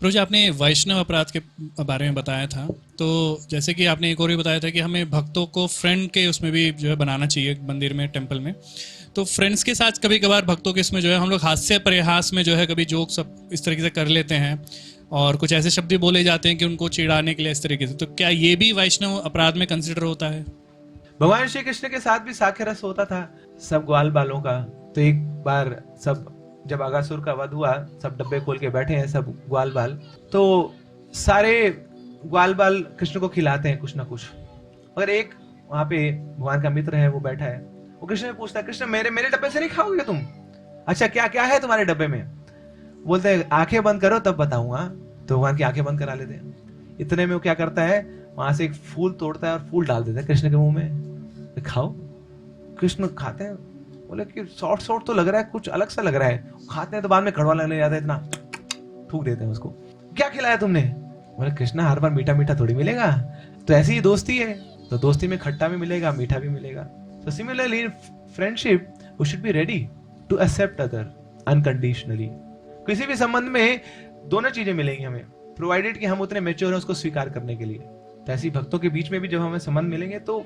प्रभु जी, आपने वैष्णव अपराध के बारे में बताया था, तो जैसे कि आपने एक और भी बताया था कि हमें भक्तों को फ्रेंड के उसमें भी जो है बनाना चाहिए मंदिर में, टेम्पल में। तो फ्रेंड्स के साथ कभी कभार भक्तों के इसमें जो है हम लोग हास्य परिहास में जो है कभी जोक सब इस तरीके से कर लेते हैं, और कुछ ऐसे शब्द भी बोले जाते हैं कि उनको चिढ़ाने के लिए इस तरीके से। तो क्या ये भी वैष्णव अपराध में कंसिडर होता है? भगवान श्री कृष्ण के साथ भी साख्य रस होता था सब ग्वाल बालों का। तो एक बार सब, जब अगासुर का वध हुआ, सब डब्बे खोल के बैठे हैं सब ग्वाल बाल, तो सारे ग्वाल बाल कृष्ण को खिलाते हैं कुछ ना कुछ। मगर एक वहां पे भगवान का मित्र है, वो बैठा है, वो कृष्ण से पूछता है, कृष्ण मेरे मेरे डब्बे से नहीं खाओगे तुम? अच्छा क्या क्या है तुम्हारे डब्बे में? बोलते हैं आंखें बंद करो तब बताऊंगा। तो भगवान की आंखें बंद करा लेते हैं। इतने में वो क्या करता है, वहां से एक फूल तोड़ता है और फूल डाल देता है कृष्ण के मुंह में, खाओ। कृष्ण खाते हैं, बोले कि शॉर्ट शॉर्ट तो लग रहा है, कुछ अलग सा लग रहा है। खाते हैं तो बाद में कड़वा लगने जाता है, इतना थूक देते हैं उसको। क्या खिलाया तुमने? बोले कृष्ण हर बार मीठा मीठा थोड़ी मिलेगा, तो ऐसी ही दोस्ती है, तो दोस्ती में खट्टा भी मिलेगा मीठा भी मिलेगा। तो similarly friendship, we should be ready to accept other unconditionally. किसी भी संबंध में दोनों चीजें मिलेंगी हमें, प्रोवाइडेड कि हम उतने मेच्योर हैं उसको स्वीकार करने के लिए। तो ऐसी भक्तों के बीच में भी जब हमें संबंध मिलेंगे, तो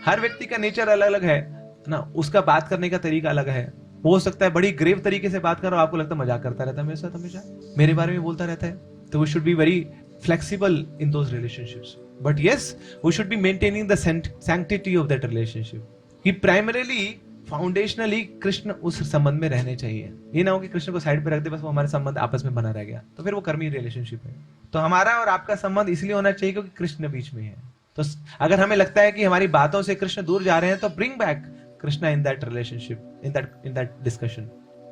हर व्यक्ति का नेचर अलग अलग है ना, उसका बात करने का तरीका अलग है। हो सकता है बड़ी ग्रेव तरीके से बात करो, आपको लगता है मजाक करता रहता है मेरे साथ, हमेशा मेरे बारे में बोलता रहता है। तो we should be very flexible in those relationships, but yes we should be maintaining the sanctity of that relationship. कि प्राइमरीली फाउंडेशनली कृष्ण उस संबंध में रहने चाहिए। ये ना हो कि कृष्ण को साइड पे रख दे, बस वो हमारे संबंध आपस में बना रह गया, तो फिर वो कर्मी रिलेशनशिप है। तो हमारा और आपका संबंध इसलिए होना चाहिए क्योंकि कृष्ण बीच में है। तो अगर हमें लगता है कि हमारी बातों से कृष्ण दूर जा रहे हैं, तो bring back Krishna in that relationship, in that discussion.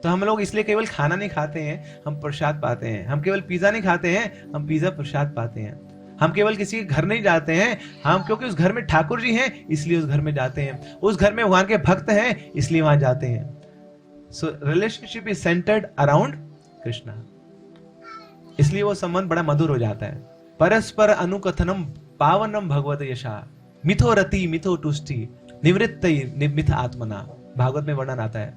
तो हम लोग इसलिए केवल खाना नहीं खाते हैं, हम प्रसाद पाते हैं। हम केवल पिज्जा नहीं खाते हैं, हम पिज्जा प्रसाद पाते हैं। हम केवल किसी के घर नहीं जाते हैं, हम क्योंकि उस घर में ठाकुर जी हैं इसलिए उस घर में जाते हैं, उस घर में भगवान के भक्त हैं इसलिए वहां जाते हैं। So relationship is centred around Krishna, इसलिए वो संबंध बड़ा मधुर हो जाता है। परस्पर अनुकथनम पावनम भगवत यशा, मिथो रति मिथो तुष्टि निवृत्त मिथ आत्मना। भागवत में वर्णन आता है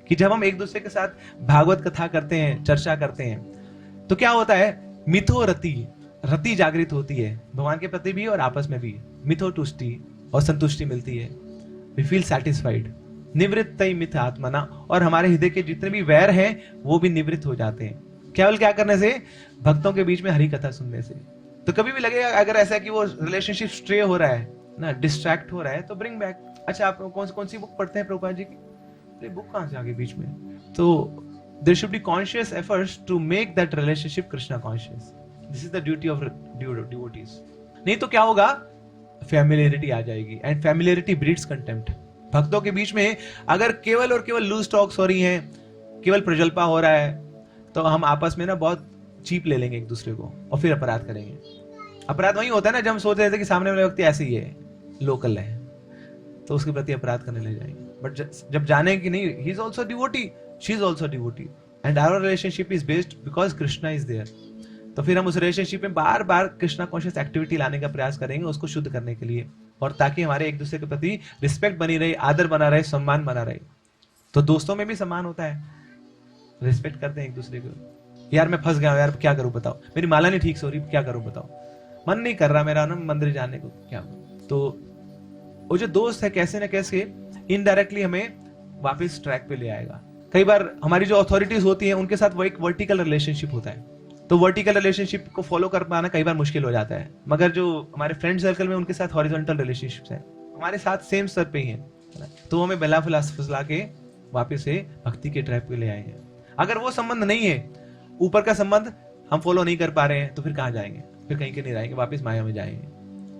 कि जब हम एक दूसरे के साथ भागवत कथा करते हैं, चर्चा करते हैं, तो क्या होता है, मिथो रति, रति जागृत होती है भगवान के प्रति भी और आपस में भी। मिथो तुष्टि, और संतुष्टि मिलती है, वी फील सेटिस्फाइड। निवृत्त मिथ आत्मना, और हमारे हृदय के जितने भी वैर हैं वो भी निवृत्त हो जाते हैं। केवल क्या करने से? भक्तों के बीच में हरि कथा सुनने से। तो कभी भी लगेगा अगर ऐसा कि वो रिलेशनशिप स्ट्रे हो रहा है ना, डिस्ट्रैक्ट हो रहा है, तो ब्रिंग बैक। अच्छा आप कौन सी बुक पढ़ते हैं प्रभुपाद जी की? अरे बुक कहां से आ गई बीच में? तो there should be conscious efforts to make that relationship Krishna conscious. This is the duty of devotees. नहीं तो क्या होगा, फैमिलियरिटी आ जाएगी, एंड फैमिलियरिटी ब्रीड्स कंटेम्प्ट। भक्तों के बीच में अगर केवल और केवल लूज टॉक्स हो रही हैं, केवल प्रजल्पा हो रहा है, तो हम आपस में ना बहुत चीप ले लेंगे एक दूसरे को और फिर अपराध करेंगे। अपराध वही होता है ना जब हम सोच रहे थे कि सामने वाले व्यक्ति ऐसे ही है, लोकल है, तो उसके प्रति अपराध करने ले जाएंगे। बट जब जाने कि नहीं, he is also devotee, she is also devotee, and our relationship is based because Krishna is there, तो फिर हम उस रिलेशनशिप में बार बार कृष्णा कॉन्शियस एक्टिविटी लाने का प्रयास करेंगे उसको शुद्ध करने के लिए, और ताकि हमारे एक दूसरे के प्रति रिस्पेक्ट बनी रहे, आदर बना रहे, सम्मान बना रहे। तो दोस्तों में भी सम्मान होता है, रिस्पेक्ट करते हैं एक दूसरे को। यार मैं फंस गया हूं, यार क्या करूं बताओ, मेरी माला नहीं ठीक से हो रही, क्या करूं बताओ, मन नहीं कर रहा मेरा ना मंदिर जाने को, क्या? तो वो जो दोस्त है कैसे ना कैसे इनडायरेक्टली हमें वापस ट्रैक पे ले आएगा। कई बार हमारी जो अथॉरिटीज होती हैं उनके साथ वो एक वर्टिकल रिलेशनशिप होता है, तो वर्टिकल रिलेशनशिप को फॉलो कर पाना कई बार मुश्किल हो जाता है। मगर जो हमारे फ्रेंड सर्कल में उनके साथ हॉरिजॉन्टल रिलेशनशिप्स है, हमारे साथ सेम स्तर पे ही है, तो हमें बला फुसला के वापस से भक्ति के ट्रैक पे ले आए हैं। अगर वो संबंध नहीं है, ऊपर का संबंध हम फॉलो नहीं कर पा रहे हैं, तो फिर कहां जाएंगे? फिर कहीं के नहीं रहेंगे, वापस माया में जाएंगे।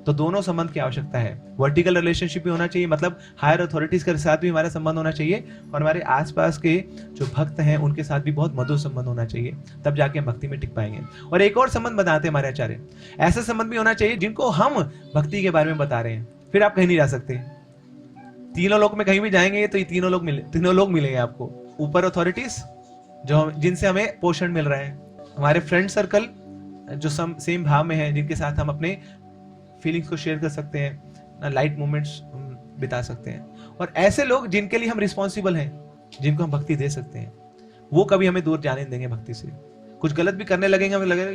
तो दोनों संबंध की आवश्यकता है। वर्टिकल रिलेशनशिप भी होना चाहिए, मतलब हायर अथॉरिटीज के साथ भी हमारा संबंध होना चाहिए, और हमारे आसपास के जो भक्त हैं उनके साथ भी बहुत मधुर संबंध होना चाहिए, तब जाके हम भक्ति में टिक पाएंगे। और एक और संबंध बताते हैं हमारे आचार्य, ऐसा संबंध भी होना चाहिए जिनको हम भक्ति के बारे में बता रहे हैं, फिर आप कहीं नहीं जा सकते। तीनों लोग में कहीं भी जाएंगे तो ये तीनों लोग मिलेंगे आपको। ऊपर अथॉरिटीज जो जिनसे हमें पोषण मिल रहा है, हमारे फ्रेंड सर्कल जो सेम भाव में है, जिनके साथ हम अपने फीलिंग्स को शेयर कर सकते हैं, लाइट मोमेंट्स बिता सकते हैं, और ऐसे लोग जिनके लिए हम रिस्पॉन्सिबल हैं, जिनको हम भक्ति दे सकते हैं, वो कभी हमें दूर जाने नहीं देंगे भक्ति से। कुछ गलत भी करने लगेंगे, हमें लगेगा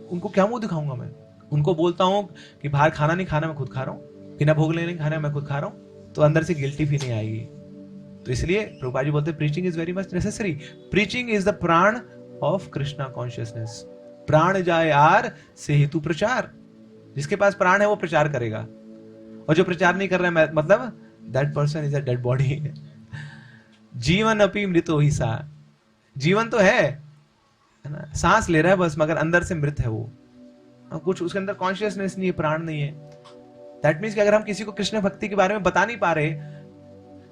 उनको क्या मुंह दिखाऊंगा मैं। उनको बोलता हूँ कि बाहर खाना नहीं खाना, मैं खुद खा रहा हूँ, बिना भोग लेने खाना मैं खुद खा रहा हूँ, तो अंदर से गिल्टी फीलिंग आएगी। तो इसलिए प्रभुपाद जी बोलते हैं preaching is very much necessary. Preaching is the प्राण ऑफ कृष्णा कॉन्शियसनेस। प्राण जाए आर से हेतु प्रचार। जिसके पास प्राण है वो प्रचार करेगा, और जो प्रचार नहीं कर रहा है मतलब that person is a dead body. जीवन अपी मृतो ही सा। जीवन तो है ना, सांस ले रहा है बस, मगर अंदर से मृत है वो, कुछ उसके अंदर कॉन्शियसनेस नहीं है, प्राण नहीं है। दैट मीन्स कि अगर हम किसी को कृष्ण भक्ति के बारे में बता नहीं पा रहे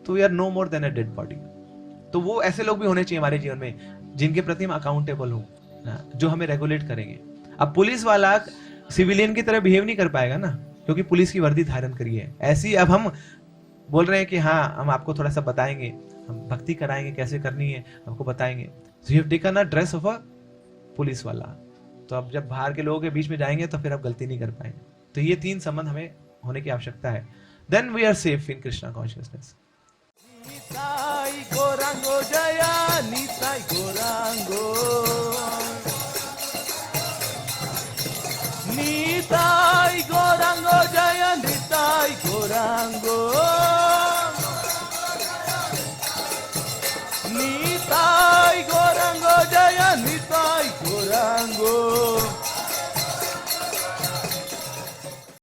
तो we are no more than a dead body. तो वो ऐसे लोग भी होने चाहिए हमारे जीवन में जिनके प्रति हम अकाउंटेबल हो, जो हमें रेगुलेट करेंगे। अब पुलिस वाला सिविलियन की तरह बिहेव नहीं कर पाएगा ना, क्योंकि पुलिस की वर्दी धारण करी है। ऐसी अब हम बोल रहे हैं कि हाँ हम आपको थोड़ा सा बताएंगे, हम भक्ति कराएंगे, कैसे करनी है आपको बताएंगे। So you have taken a dress of a police वाला। तो अब जब बाहर के लोगों के बीच में जाएंगे तो फिर आप गलती नहीं कर पाएंगे। तो ये 3 संबंध हमें होने की आवश्यकता है। Then we are safe in Krishna consciousness. Nitai Gaurango जया, निताई गौरांगो, निताई गौरांगो जया, निताई गौरांगो।